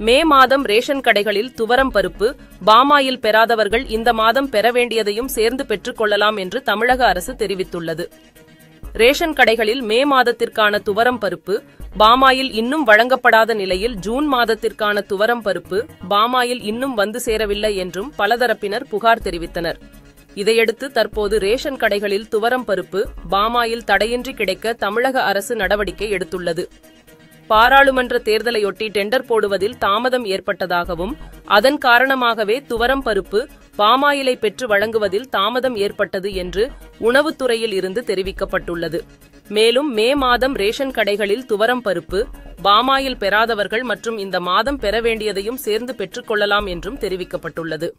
மே மாதம் ரேஷன் கடைகளில் துவரம் பருப்பு, பாமாயில் பெறாதவர்கள் இந்த மாதம் பெற வேண்டியதையும் சேர்ந்து பெற்றுக் கொள்ளலாம் என்று தமிழக அரசு தெரிவித்துள்ளது. ரேஷன் கடைகளில் மே மாதத்திற்கான துவரம் பருப்பு, பாமாயில் இன்னும் வழங்கப்படாத நிலையில் ஜூன் மாதத்திற்கான துவரம் பருப்பு, பாமாயில் இன்னும் வந்து சேரவில்லை என்றும் பலதரப்பினர் புகார் தெரிவித்தனர். இதையடுத்து தற்போது ரேஷன் கடைகளில் துவரம் பருப்பு, பாமாயில் தடையின்றி கிடைக்க தமிழக அரசு நடவடிக்கை எடுத்துள்ளது. பாராளுமன்ற தேர்தலையொட்டி டெண்டர் போடுவதில் தாமதம் ஏற்பட்டதாகவும், அதன் காரணமாகவே துவரம் பருப்பு, பாமாயிலை பெற்று வழங்குவதில் தாமதம் ஏற்பட்டது என்று உணவுத்துறையில் இருந்து தெரிவிக்கப்பட்டுள்ளது. மேலும் மே மாதம் ரேஷன் கடைகளில் துவரம் பருப்பு, பாமாயில் பெறாதவர்கள் மற்றும் இந்த மாதம் பெற வேண்டியதையும் சேர்ந்து பெற்றுக் கொள்ளலாம் என்றும் தெரிவிக்கப்பட்டுள்ளது.